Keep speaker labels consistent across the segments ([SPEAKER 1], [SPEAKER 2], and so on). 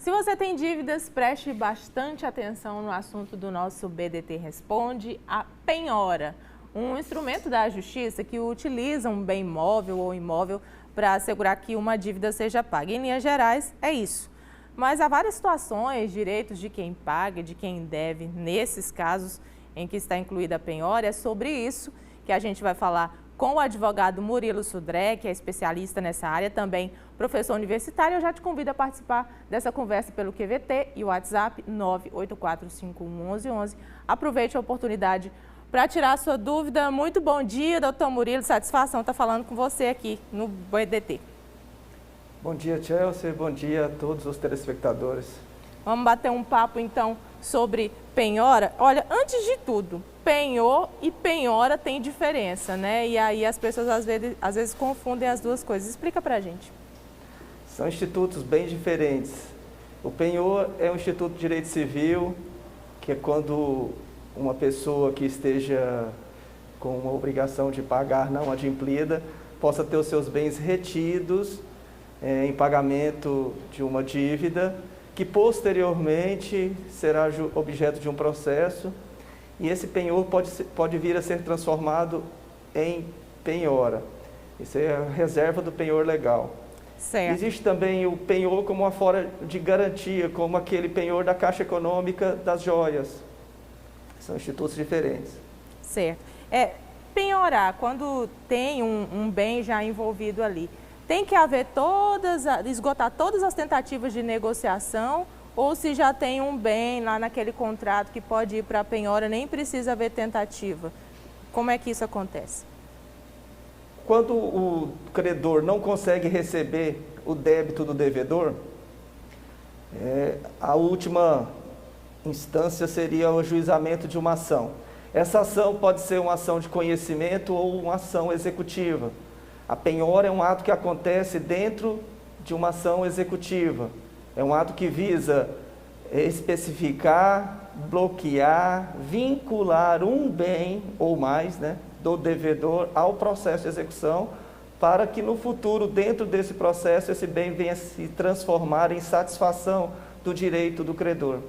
[SPEAKER 1] Se você tem dívidas, preste bastante atenção no assunto do nosso BDT Responde, a penhora, um instrumento da Justiça que utiliza um bem móvel ou imóvel para assegurar que uma dívida seja paga. Em linhas gerais, é isso. Mas há várias situações, direitos de quem paga e de quem deve, nesses casos em que está incluída a penhora. É sobre isso que a gente vai falar com o advogado Murilo Sudré, que é especialista nessa área, também professor universitário. Eu já te convido a participar dessa conversa pelo QVT e o WhatsApp 984511111. Aproveite a oportunidade para tirar a sua dúvida. Muito bom dia, doutor Murilo. Satisfação estar falando com você aqui no BDT.
[SPEAKER 2] Bom dia, Chelsea. Bom dia a todos os telespectadores.
[SPEAKER 1] Vamos bater um papo, então, sobre penhora. Olha, antes de tudo, penhor e penhora tem diferença, né? E aí as pessoas às vezes confundem as duas coisas. Explica pra gente.
[SPEAKER 2] São institutos bem diferentes. O penhor é um instituto de direito civil, que é quando uma pessoa que esteja com uma obrigação de pagar não adimplida, possa ter os seus bens retidos em pagamento de uma dívida, que posteriormente será objeto de um processo, e esse penhor pode vir a ser transformado em penhora. Isso é a reserva do penhor legal.
[SPEAKER 1] Certo.
[SPEAKER 2] Existe também o penhor como uma forma de garantia, como aquele penhor da Caixa Econômica das Joias. São institutos diferentes.
[SPEAKER 1] Certo. Penhorar, quando tem um bem já envolvido ali, tem que haver esgotar todas as tentativas de negociação, ou se já tem um bem lá naquele contrato que pode ir para a penhora, nem precisa haver tentativa? Como é que isso acontece?
[SPEAKER 2] Quando o credor não consegue receber o débito do devedor, a última instância seria o ajuizamento de uma ação. Essa ação pode ser uma ação de conhecimento ou uma ação executiva. A penhora é um ato que acontece dentro de uma ação executiva. É um ato que visa especificar, bloquear, vincular um bem ou mais, né, do devedor ao processo de execução, para que no futuro, dentro desse processo, esse bem venha se transformar em satisfação do direito do credor.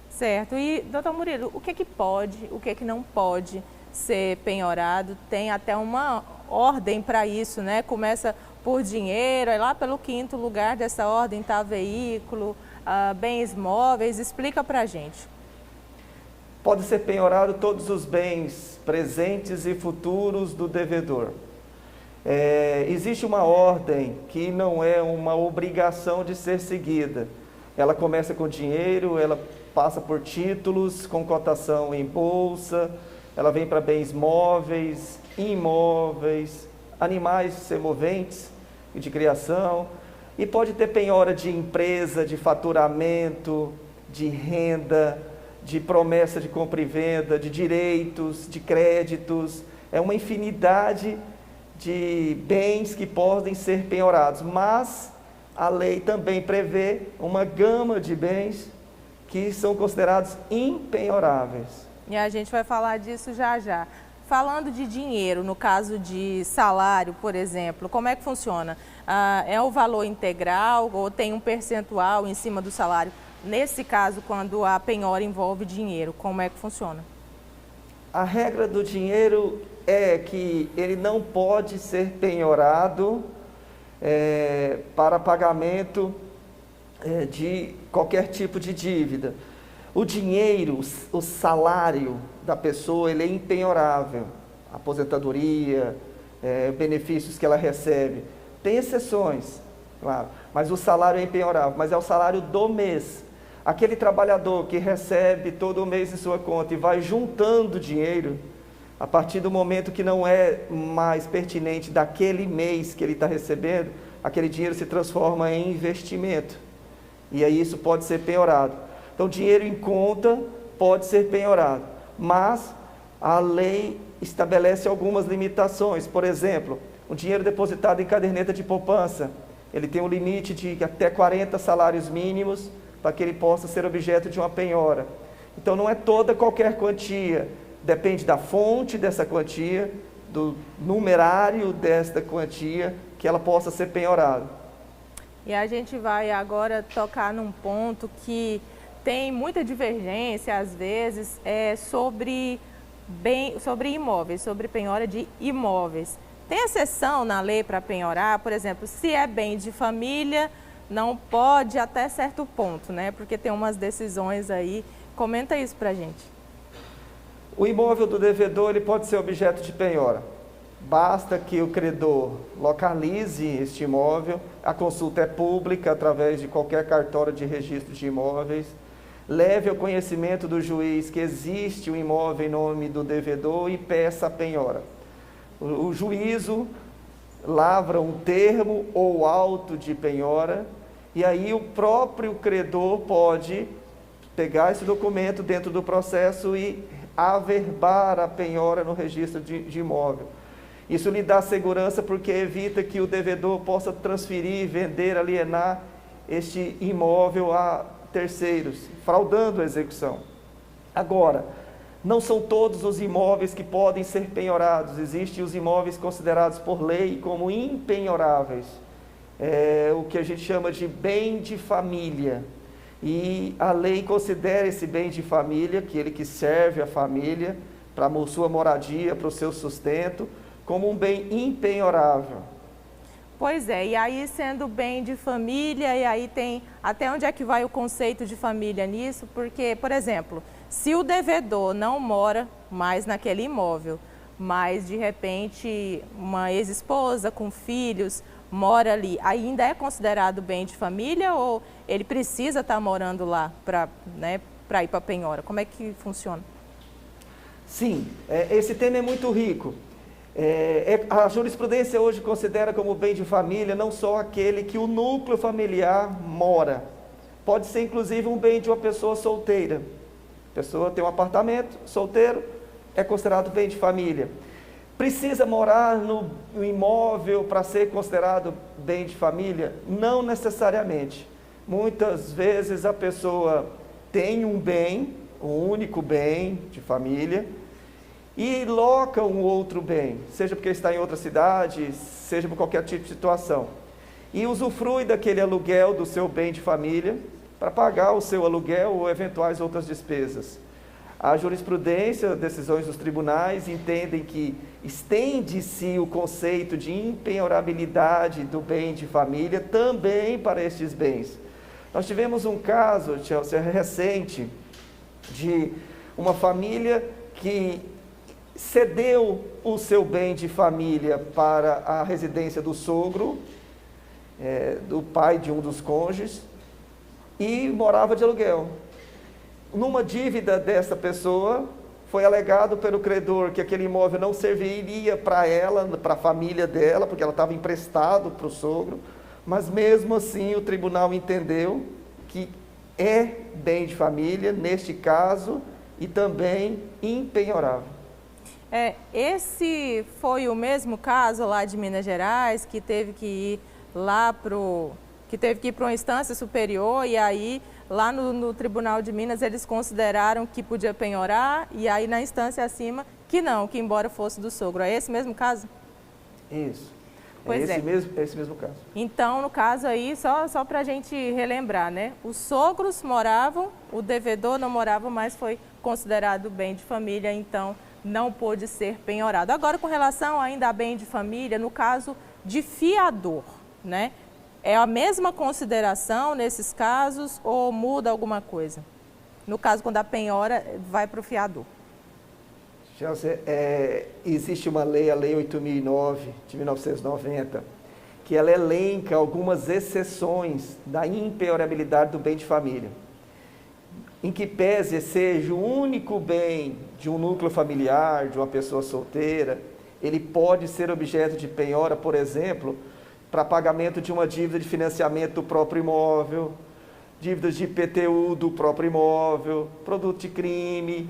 [SPEAKER 1] Certo. E, doutor Murilo, o que pode, o que não pode ser penhorado? Tem até uma ordem para isso, né? Começa por dinheiro, aí lá pelo 5º lugar dessa ordem está veículo, bens móveis. Explica para a gente.
[SPEAKER 2] Pode ser penhorado todos os bens presentes e futuros do devedor. Existe uma ordem que não é uma obrigação de ser seguida. Ela começa com dinheiro, ela passa por títulos com cotação em bolsa, ela vem para bens móveis, imóveis, animais semoventes e de criação, e pode ter penhora de empresa, de faturamento, de renda, de promessa de compra e venda, de direitos, de créditos. É uma infinidade de bens que podem ser penhorados, mas a lei também prevê uma gama de bens que são considerados impenhoráveis.
[SPEAKER 1] E a gente vai falar disso já já. Falando de dinheiro, no caso de salário, por exemplo, como é que funciona? É o valor integral ou tem um percentual em cima do salário? Nesse caso, quando a penhora envolve dinheiro, como é que funciona?
[SPEAKER 2] A regra do dinheiro é que ele não pode ser penhorado para pagamento de qualquer tipo de dívida. O dinheiro, o salário da pessoa, ele é impenhorável. A aposentadoria, benefícios que ela recebe. Tem exceções, claro, mas o salário é impenhorável, mas é o salário do mês. Aquele trabalhador que recebe todo mês em sua conta e vai juntando dinheiro, a partir do momento que não é mais pertinente daquele mês que ele está recebendo, aquele dinheiro se transforma em investimento. E aí isso pode ser penhorado. Então, dinheiro em conta pode ser penhorado, mas a lei estabelece algumas limitações. Por exemplo, o dinheiro depositado em caderneta de poupança, ele tem um limite de até 40 salários mínimos para que ele possa ser objeto de uma penhora. Então, não é toda qualquer quantia, depende da fonte dessa quantia, do numerário desta quantia, que ela possa ser penhorada.
[SPEAKER 1] E a gente vai agora tocar num ponto que tem muita divergência, às vezes, sobre imóveis, sobre penhora de imóveis. Tem exceção na lei para penhorar, por exemplo, se é bem de família, não pode até certo ponto, né? Porque tem umas decisões aí. Comenta isso para a gente.
[SPEAKER 2] O imóvel do devedor ele pode ser objeto de penhora. Basta que o credor localize este imóvel, a consulta é pública através de qualquer cartório de registro de imóveis, leve ao conhecimento do juiz que existe um imóvel em nome do devedor e peça a penhora. O juízo lavra um termo ou auto de penhora e aí o próprio credor pode pegar esse documento dentro do processo e averbar a penhora no registro de imóvel. Isso lhe dá segurança porque evita que o devedor possa transferir, vender, alienar este imóvel a terceiros, fraudando a execução. Agora, não são todos os imóveis que podem ser penhorados. Existem os imóveis considerados por lei como impenhoráveis. O que a gente chama de bem de família. E a lei considera esse bem de família, aquele que serve a família, para a sua moradia, para o seu sustento, como um bem impenhorável.
[SPEAKER 1] Pois é, e aí sendo bem de família, e aí tem até onde é que vai o conceito de família nisso? Porque, por exemplo, se o devedor não mora mais naquele imóvel, mas de repente uma ex-esposa com filhos mora ali, ainda é considerado bem de família ou ele precisa estar morando lá para ir para a penhora? Como é que funciona?
[SPEAKER 2] Sim, esse tema é muito rico. A jurisprudência hoje considera como bem de família não só aquele que o núcleo familiar mora. Pode ser inclusive um bem de uma pessoa solteira. A pessoa tem um apartamento, solteiro, é considerado bem de família. Precisa morar no imóvel para ser considerado bem de família? Não necessariamente. Muitas vezes a pessoa tem um bem, um único bem de família, e loca um outro bem, seja porque está em outra cidade, seja por qualquer tipo de situação. E usufrui daquele aluguel do seu bem de família para pagar o seu aluguel ou eventuais outras despesas. A jurisprudência, decisões dos tribunais entendem que estende-se o conceito de impenhorabilidade do bem de família também para estes bens. Nós tivemos um caso, Chelsea, recente, de uma família que cedeu o seu bem de família para a residência do sogro, do pai de um dos cônjuges, e morava de aluguel. Numa dívida dessa pessoa, foi alegado pelo credor que aquele imóvel não serviria para ela, para a família dela, porque ela estava emprestado para o sogro, mas mesmo assim o tribunal entendeu que é bem de família, neste caso, e também impenhorável.
[SPEAKER 1] Esse foi o mesmo caso lá de Minas Gerais, que teve que ir lá para uma instância superior, e aí lá no Tribunal de Minas eles consideraram que podia penhorar, e aí na instância acima que não, que embora fosse do sogro. É esse mesmo caso?
[SPEAKER 2] Isso.
[SPEAKER 1] Pois
[SPEAKER 2] é esse mesmo caso.
[SPEAKER 1] Então, no caso aí, só para a gente relembrar, né? Os sogros moravam, o devedor não morava, mas foi considerado bem de família, então não pôde ser penhorado. Agora, com relação ainda a bem de família, no caso de fiador, né? É a mesma consideração nesses casos ou muda alguma coisa? No caso, quando a penhora vai para o fiador.
[SPEAKER 2] Chelsea, existe uma lei, a Lei 8.009, de 1990, que ela elenca algumas exceções da impenhorabilidade do bem de família. Em que pese seja o único bem de um núcleo familiar, de uma pessoa solteira, ele pode ser objeto de penhora, por exemplo, para pagamento de uma dívida de financiamento do próprio imóvel, dívidas de IPTU do próprio imóvel, produto de crime,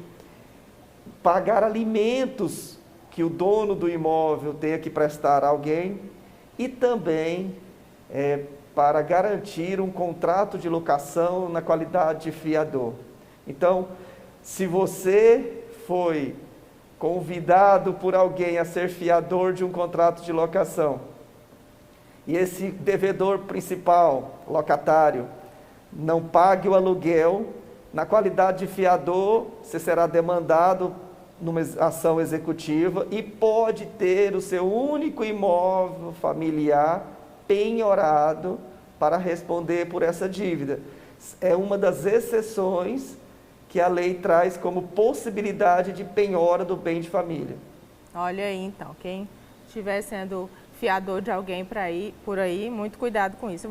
[SPEAKER 2] pagar alimentos que o dono do imóvel tenha que prestar a alguém e também para garantir um contrato de locação na qualidade de fiador. Então, se você foi convidado por alguém a ser fiador de um contrato de locação e esse devedor principal, locatário, não pague o aluguel, na qualidade de fiador, você será demandado numa ação executiva e pode ter o seu único imóvel familiar penhorado para responder por essa dívida. É uma das exceções que a lei traz como possibilidade de penhora do bem de família.
[SPEAKER 1] Olha aí, então, quem estiver sendo fiador de alguém por aí, muito cuidado com isso.